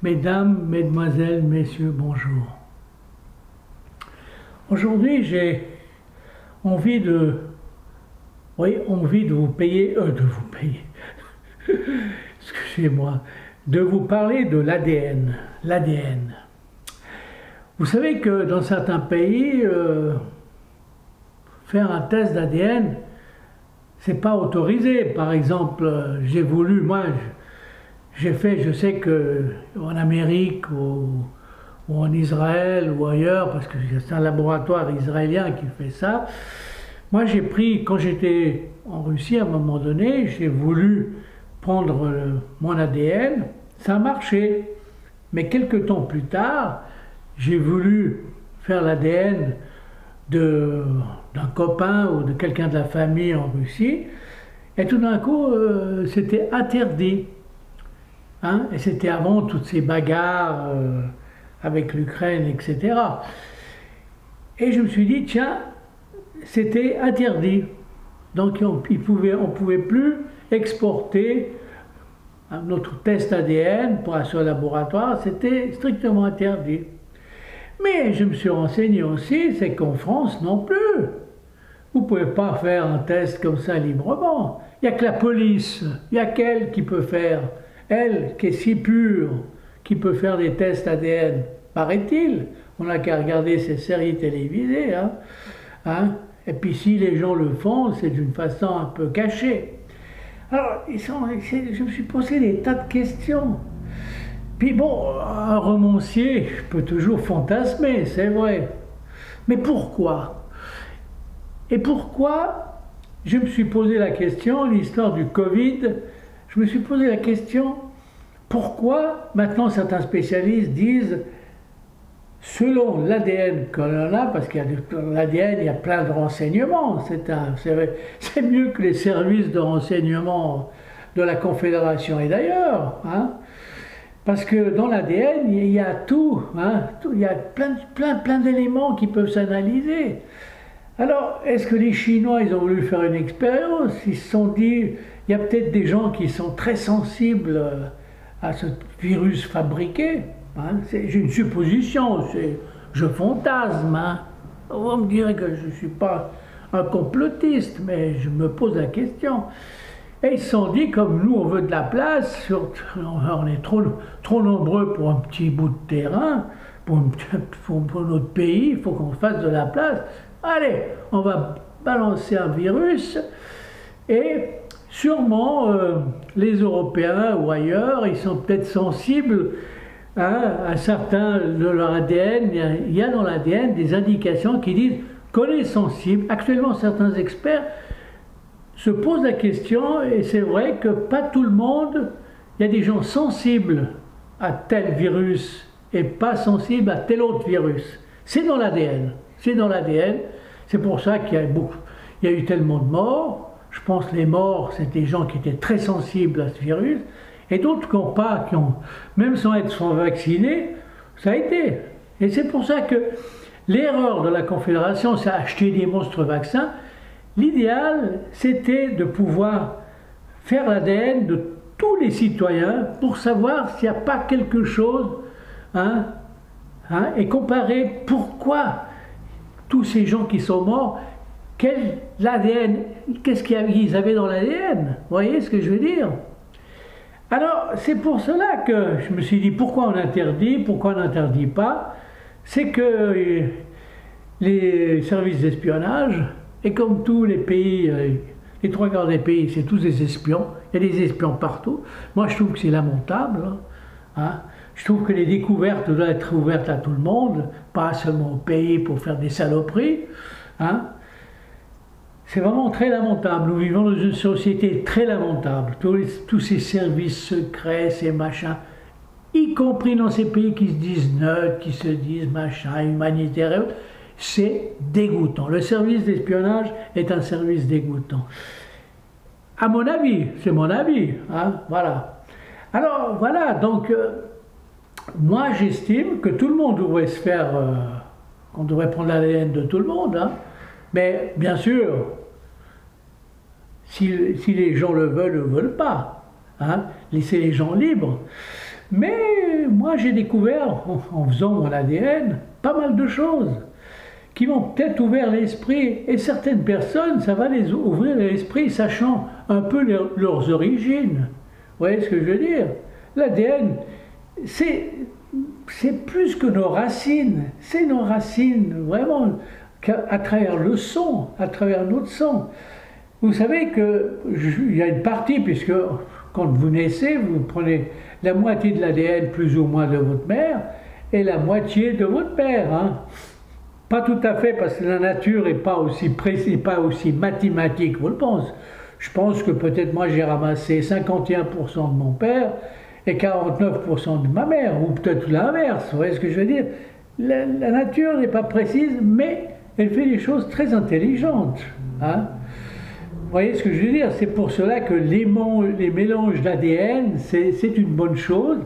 Mesdames, Mesdemoiselles, Messieurs, bonjour. Aujourd'hui, j'ai envie de, envie de vous payer, excusez-moi, de vous parler de l'ADN. L'ADN. Vous savez que dans certains pays, faire un test d'ADN, c'est pas autorisé. Par exemple, j'ai voulu, moi, je sais que en Amérique ou en Israël ou ailleurs, parce que c'est un laboratoire israélien qui fait ça. Moi, j'ai pris, quand j'étais en Russie, à un moment donné, j'ai voulu prendre mon ADN, ça a marché. Mais quelques temps plus tard, j'ai voulu faire l'ADN d'un copain ou de quelqu'un de la famille en Russie, et tout d'un coup, c'était interdit. Hein, et c'était avant toutes ces bagarres avec l'Ukraine, etc. Et je me suis dit, tiens, c'était interdit. Donc on ne pouvait plus exporter notre test ADN pour un seul laboratoire, c'était strictement interdit. Mais je me suis renseigné aussi, c'est qu'en France non plus. Vous ne pouvez pas faire un test comme ça librement. Il n'y a que la police, il n'y a qu'elle qui peut faire. Elle, qui est si pure, qui peut faire des tests ADN, paraît-il. On n'a qu'à regarder ces séries télévisées. Hein. Et puis si les gens le font, c'est d'une façon un peu cachée. Alors, je me suis posé des tas de questions. Puis bon, un romancier peut toujours fantasmer, c'est vrai. Mais pourquoi? Et pourquoi je me suis posé la question, l'histoire du Covid, je me suis posé la question, pourquoi maintenant certains spécialistes disent, selon l'ADN que l'on a, parce qu'il y a l'ADN, il y a plein de renseignements, c'est mieux que les services de renseignement de la Confédération et d'ailleurs, hein, parce que dans l'ADN, il y a tout, il y a plein d'éléments qui peuvent s'analyser. Alors, est-ce que les Chinois, ils ont voulu faire une expérience? Ils se sont dit, il y a peut-être des gens qui sont très sensibles à ce virus fabriqué. Hein, j'ai une supposition, je fantasme. Hein. On me dirait que je ne suis pas un complotiste, mais je me pose la question. Et ils se sont dit, comme nous, on veut de la place, on est trop nombreux pour un petit bout de terrain, pour notre pays, il faut qu'on fasse de la place. Allez, on va balancer un virus et sûrement les Européens ou ailleurs, ils sont peut-être sensibles à certains de leur ADN. Il y a dans l'ADN des indications qui disent qu'on est sensible. Actuellement, certains experts se posent la question et c'est vrai que pas tout le monde, il y a des gens sensibles à tel virus et pas sensibles à tel autre virus. C'est dans l'ADN. C'est dans l'ADN. C'est pour ça qu'il y a eu tellement de morts. Je pense que les morts, c'est des gens qui étaient très sensibles à ce virus. Et d'autres qui n'ont pas, même sans être vaccinés, ça a été. Et c'est pour ça que l'erreur de la Confédération, c'est acheter des monstres vaccins. L'idéal, c'était de pouvoir faire l'ADN de tous les citoyens pour savoir s'il n'y a pas quelque chose, et comparer pourquoi tous ces gens qui sont morts, qu'est-ce qu'ils avaient dans l'ADN? Vous voyez ce que je veux dire? Alors, c'est pour cela que je me suis dit, pourquoi on interdit, pourquoi on n'interdit pas? C'est que les services d'espionnage, et comme tous les pays, les trois quarts des pays, c'est tous des espions, il y a des espions partout. Moi, je trouve que c'est lamentable. Je trouve que les découvertes doivent être ouvertes à tout le monde, pas seulement au pays pour faire des saloperies. C'est vraiment très lamentable. Nous vivons dans une société très lamentable. Tous ces services secrets, ces machins, y compris dans ces pays qui se disent neutres, qui se disent machin, humanitaires, c'est dégoûtant. Le service d'espionnage est un service dégoûtant. À mon avis, c'est mon avis. Voilà. Alors voilà, donc moi j'estime que tout le monde devrait se faire, qu'on devrait prendre l'ADN de tout le monde. Mais bien sûr, si les gens le veulent pas. hein, laisser les gens libres. Mais moi, j'ai découvert, en faisant mon ADN, pas mal de choses qui m'ont peut-être ouvert l'esprit. Et certaines personnes, ça va les ouvrir l'esprit, sachant un peu leurs origines. Vous voyez ce que je veux dire? L'ADN, c'est plus que nos racines. C'est nos racines, vraiment, à travers le son, à travers notre sang. Vous savez qu'il y a une partie, puisque quand vous naissez, vous prenez la moitié de l'ADN plus ou moins de votre mère et la moitié de votre père. Hein. Pas tout à fait, parce que la nature n'est pas aussi précise, pas aussi mathématique, vous le pensez. Je pense que peut-être moi j'ai ramassé 51% de mon père et 49% de ma mère, ou peut-être l'inverse, vous voyez ce que je veux dire? La nature n'est pas précise, mais elle fait des choses très intelligentes. Hein. Vous voyez ce que je veux dire? C'est pour cela que les mélanges d'ADN, c'est une bonne chose,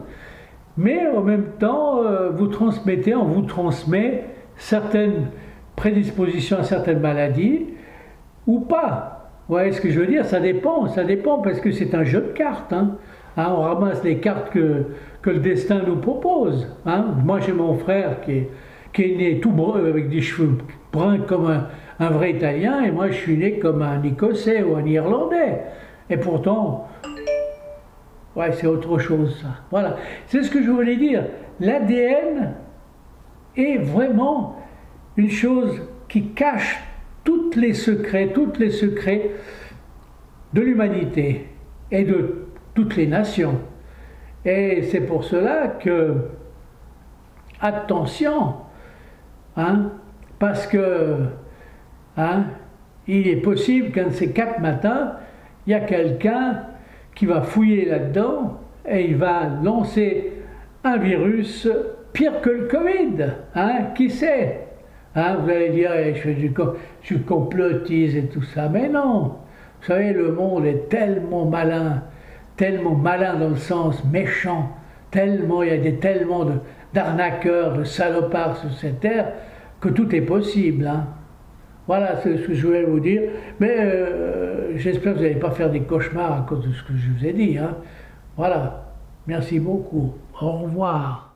mais en même temps, on vous transmet certaines prédispositions à certaines maladies, ou pas. Vous voyez ce que je veux dire? Ça dépend, parce que c'est un jeu de cartes. Hein. Hein, on ramasse les cartes que le destin nous propose. Hein. Moi, j'ai mon frère qui est né tout brun, avec des cheveux bruns comme un vrai Italien, et moi, je suis né comme un Écossais ou un Irlandais. Et pourtant, ouais, c'est autre chose, ça. Voilà. C'est ce que je voulais dire. L'ADN est vraiment une chose qui cache tous les secrets de l'humanité et de toutes les nations. Et c'est pour cela que, attention, hein, parce que hein, il est possible qu'un de ces 4 matins, il y a quelqu'un qui va fouiller là-dedans et il va lancer un virus pire que le Covid. Hein, qui sait? Hein, vous allez dire, je complotise et tout ça, mais non. Vous savez, le monde est tellement malin dans le sens méchant, tellement, il y a tellement d'arnaqueurs, de salopards sur cette terre, que tout est possible. Hein. Voilà ce que je voulais vous dire, mais j'espère que vous n'allez pas faire des cauchemars à cause de ce que je vous ai dit. Hein. Voilà, merci beaucoup, au revoir.